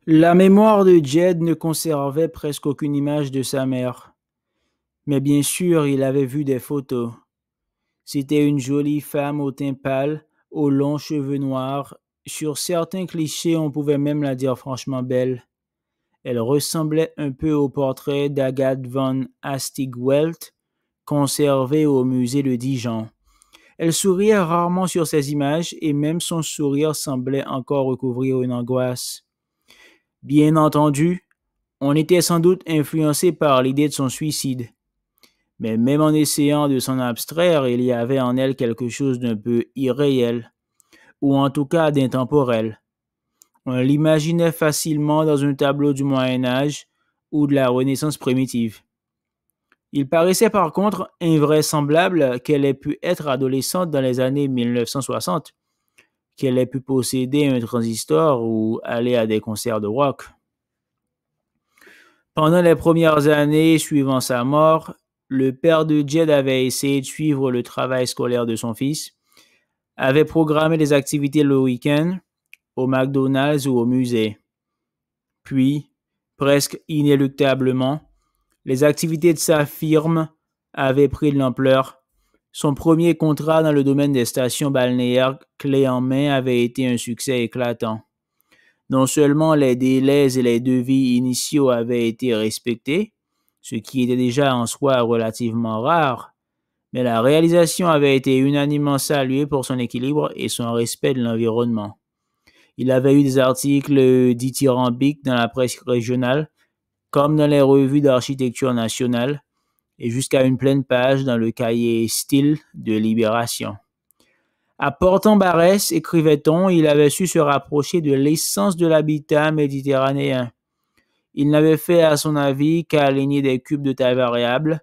La mémoire de Jed ne conservait presque aucune image de sa mère. Mais bien sûr, il avait vu des photos. C'était une jolie femme au teint pâle, aux longs cheveux noirs. Sur certains clichés, on pouvait même la dire franchement belle. Elle ressemblait un peu au portrait d'Agathe von Hastigwelt, conservé au musée de Dijon. Elle souriait rarement sur ces images et même son sourire semblait encore recouvrir une angoisse. Bien entendu, on était sans doute influencé par l'idée de son suicide. Mais même en essayant de s'en abstraire, il y avait en elle quelque chose d'un peu irréel, ou en tout cas d'intemporel. On l'imaginait facilement dans un tableau du Moyen Âge ou de la Renaissance primitive. Il paraissait par contre invraisemblable qu'elle ait pu être adolescente dans les années 1960, qu'elle ait pu posséder un transistor ou aller à des concerts de rock. Pendant les premières années suivant sa mort, le père de Jed avait essayé de suivre le travail scolaire de son fils, avait programmé des activités le week-end, au McDonald's ou au musée. Puis, presque inéluctablement, les activités de sa firme avaient pris de l'ampleur. Son premier contrat dans le domaine des stations balnéaires clé en main avait été un succès éclatant. Non seulement les délais et les devis initiaux avaient été respectés, ce qui était déjà en soi relativement rare, mais la réalisation avait été unanimement saluée pour son équilibre et son respect de l'environnement. Il avait eu des articles dithyrambiques dans la presse régionale, comme dans les revues d'architecture nationale, et jusqu'à une pleine page dans le cahier Style de Libération. À Port-en-Barès, écrivait-on, il avait su se rapprocher de l'essence de l'habitat méditerranéen. Il n'avait fait, à son avis, qu'aligner des cubes de taille variable,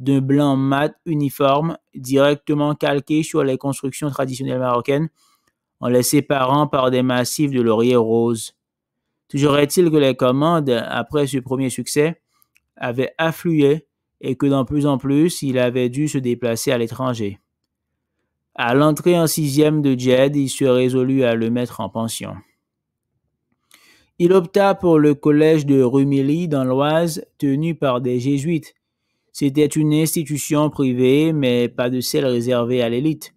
d'un blanc mat uniforme, directement calqué sur les constructions traditionnelles marocaines, en les séparant par des massifs de laurier rose. Toujours est-il que les commandes, après ce premier succès, avaient afflué et que de plus en plus, il avait dû se déplacer à l'étranger. À l'entrée en sixième de Jed, il se résolut à le mettre en pension. Il opta pour le collège de Rumilly dans l'Oise, tenu par des jésuites. C'était une institution privée, mais pas de celle réservée à l'élite.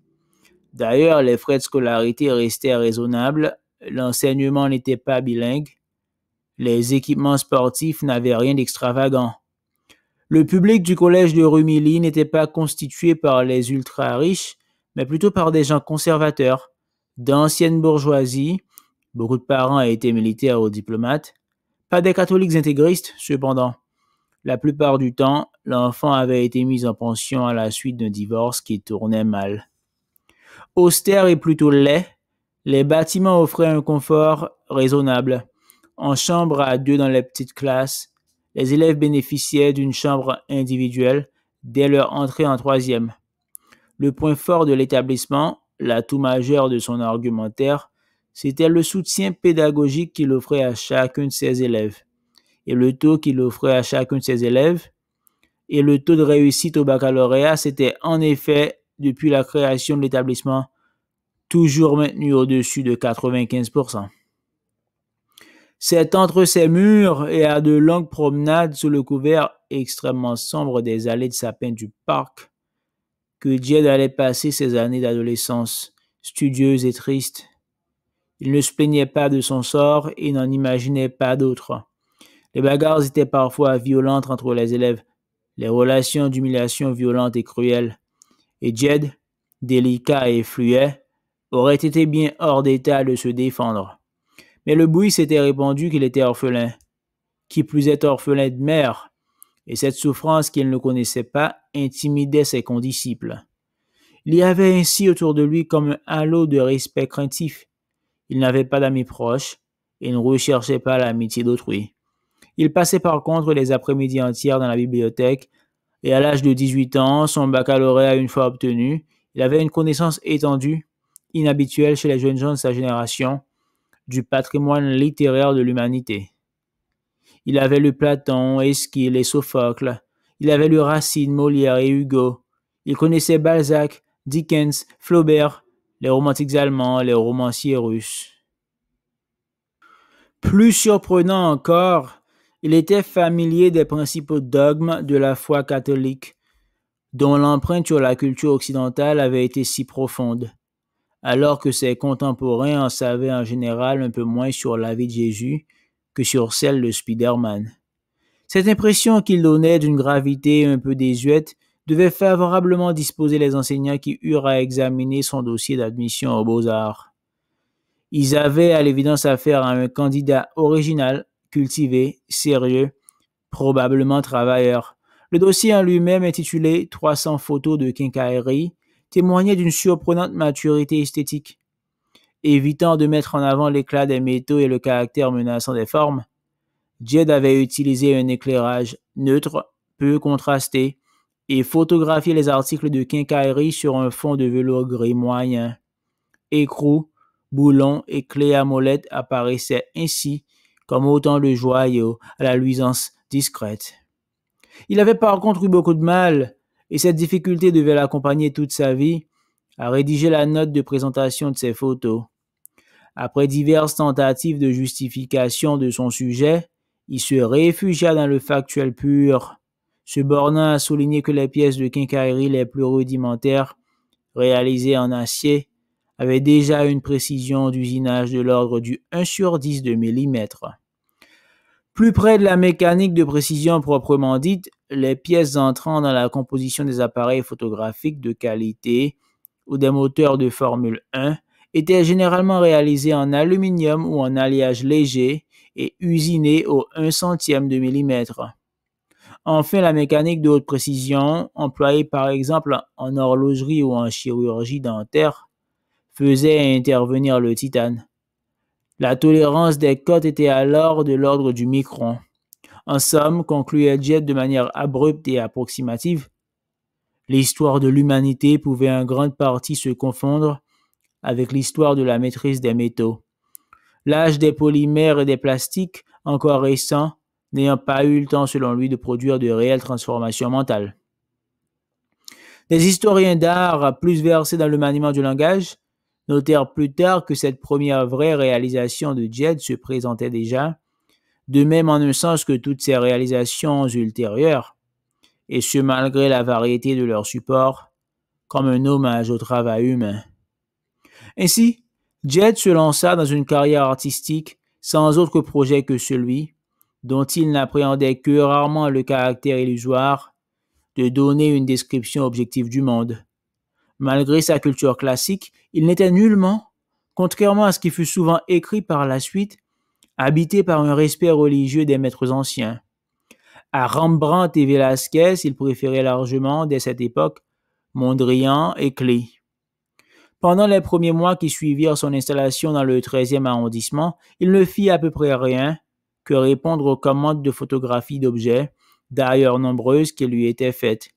D'ailleurs, les frais de scolarité restaient raisonnables, l'enseignement n'était pas bilingue, les équipements sportifs n'avaient rien d'extravagant. Le public du collège de Rumilly n'était pas constitué par les ultra-riches, mais plutôt par des gens conservateurs, d'anciennes bourgeoisies, beaucoup de parents étaient militaires ou diplomates, pas des catholiques intégristes, cependant. La plupart du temps, l'enfant avait été mis en pension à la suite d'un divorce qui tournait mal. Austère et plutôt laid, les bâtiments offraient un confort raisonnable. En chambre à deux dans les petites classes, les élèves bénéficiaient d'une chambre individuelle dès leur entrée en troisième. Le point fort de l'établissement, l'atout majeur de son argumentaire, c'était le soutien pédagogique qu'il offrait à chacun de ses élèves. Et le taux qu'il offrait à chacun de ses élèves, et le taux de réussite au baccalauréat, c'était en effet, depuis la création de l'établissement, toujours maintenu au-dessus de 95%. C'est entre ces murs et à de longues promenades sous le couvert extrêmement sombre des allées de sapins du parc que Jed allait passer ses années d'adolescence, studieuse et triste. Il ne se plaignait pas de son sort et n'en imaginait pas d'autre. Les bagarres étaient parfois violentes entre les élèves, les relations d'humiliation violentes et cruelles, et Jed, délicat et fluet, aurait été bien hors d'état de se défendre. Mais le bruit s'était répandu qu'il était orphelin, qui plus est orphelin de mère, et cette souffrance qu'il ne connaissait pas intimidait ses condisciples. Il y avait ainsi autour de lui comme un halo de respect craintif. Il n'avait pas d'amis proches et ne recherchait pas l'amitié d'autrui. Il passait par contre les après-midi entières dans la bibliothèque et à l'âge de 18 ans, son baccalauréat une fois obtenu, il avait une connaissance étendue, inhabituelle chez les jeunes gens de sa génération, du patrimoine littéraire de l'humanité. Il avait lu Platon, Eschyle et Sophocle. Il avait lu Racine, Molière et Hugo. Il connaissait Balzac, Dickens, Flaubert, les romantiques allemands, les romanciers russes. Plus surprenant encore, il était familier des principaux dogmes de la foi catholique, dont l'empreinte sur la culture occidentale avait été si profonde, alors que ses contemporains en savaient en général un peu moins sur la vie de Jésus que sur celle de Spider-Man. Cette impression qu'il donnait d'une gravité un peu désuète devait favorablement disposer les enseignants qui eurent à examiner son dossier d'admission aux beaux-arts. Ils avaient à l'évidence affaire à un candidat original, cultivé, sérieux, probablement travailleur. Le dossier en lui-même, intitulé 300 photos de quincaillerie, témoignait d'une surprenante maturité esthétique. Évitant de mettre en avant l'éclat des métaux et le caractère menaçant des formes, Jed avait utilisé un éclairage neutre, peu contrasté, et photographié les articles de quincaillerie sur un fond de velours gris moyen. Écrous, boulons et clés à molette apparaissaient ainsi comme autant de joyaux à la luisance discrète. Il avait par contre eu beaucoup de mal, et cette difficulté devait l'accompagner toute sa vie, à rédiger la note de présentation de ses photos. Après diverses tentatives de justification de son sujet, il se réfugia dans le factuel pur, se bornant à souligner que les pièces de quincaillerie les plus rudimentaires, réalisées en acier, avaient déjà une précision d'usinage de l'ordre du 1/10 de millimètre. Plus près de la mécanique de précision proprement dite, les pièces entrant dans la composition des appareils photographiques de qualité ou des moteurs de Formule 1 étaient généralement réalisées en aluminium ou en alliage léger et usinées au 1/100 de millimètre. Enfin, la mécanique de haute précision, employée par exemple en horlogerie ou en chirurgie dentaire, faisait intervenir le titane. La tolérance des cotes était alors de l'ordre du micron. En somme, concluait Jed de manière abrupte et approximative, l'histoire de l'humanité pouvait en grande partie se confondre avec l'histoire de la maîtrise des métaux. L'âge des polymères et des plastiques, encore récent, n'ayant pas eu le temps selon lui de produire de réelles transformations mentales. Des historiens d'art plus versés dans le maniement du langage notèrent plus tard que cette première vraie réalisation de Jed se présentait déjà, de même en un sens que toutes ses réalisations ultérieures, et ce malgré la variété de leurs supports, comme un hommage au travail humain. Ainsi, Jed se lança dans une carrière artistique sans autre projet que celui, dont il n'appréhendait que rarement le caractère illusoire, de donner une description objective du monde. Malgré sa culture classique, il n'était nullement, contrairement à ce qui fut souvent écrit par la suite, habité par un respect religieux des maîtres anciens. À Rembrandt et Velázquez, il préférait largement, dès cette époque, Mondrian et Klee. Pendant les premiers mois qui suivirent son installation dans le 13e arrondissement, il ne fit à peu près rien que répondre aux commandes de photographie d'objets, d'ailleurs nombreuses, qui lui étaient faites.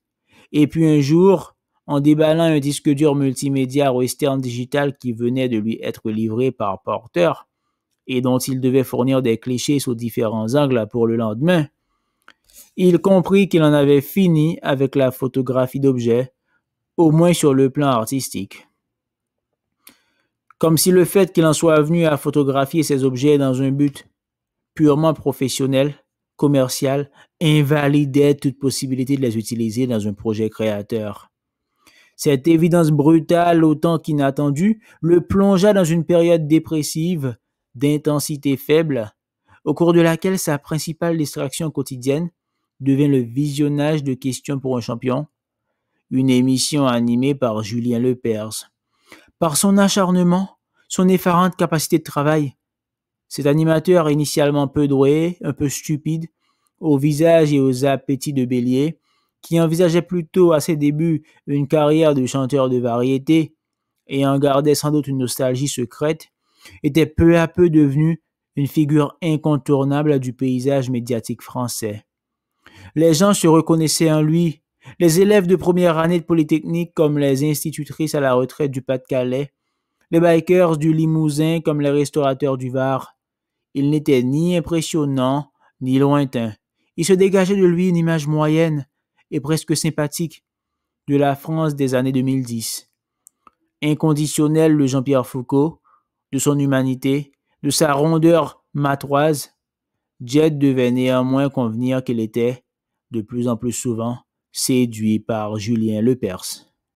Et puis un jour, en déballant un disque dur multimédia Western Digital qui venait de lui être livré par Porter, et dont il devait fournir des clichés sous différents angles pour le lendemain, il comprit qu'il en avait fini avec la photographie d'objets, au moins sur le plan artistique. Comme si le fait qu'il en soit venu à photographier ces objets dans un but purement professionnel, commercial, invalidait toute possibilité de les utiliser dans un projet créateur. Cette évidence brutale, autant qu'inattendue, le plongea dans une période dépressive, d'intensité faible, au cours de laquelle sa principale distraction quotidienne devint le visionnage de Questions pour un champion, une émission animée par Julien Lepers. Par son acharnement, son effarante capacité de travail, cet animateur initialement peu doué, un peu stupide, au visage et aux appétits de bélier, qui envisageait plutôt à ses débuts une carrière de chanteur de variété et en gardait sans doute une nostalgie secrète, était peu à peu devenu une figure incontournable du paysage médiatique français. Les gens se reconnaissaient en lui, les élèves de première année de Polytechnique comme les institutrices à la retraite du Pas-de-Calais, les bikers du Limousin comme les restaurateurs du Var. Il n'était ni impressionnant, ni lointain. Il se dégageait de lui une image moyenne et presque sympathique de la France des années 2010. Inconditionnel de Jean-Pierre Foucault, de son humanité, de sa rondeur Matoise, Jed devait néanmoins convenir qu'il était, de plus en plus souvent, séduit par Julien Lepers.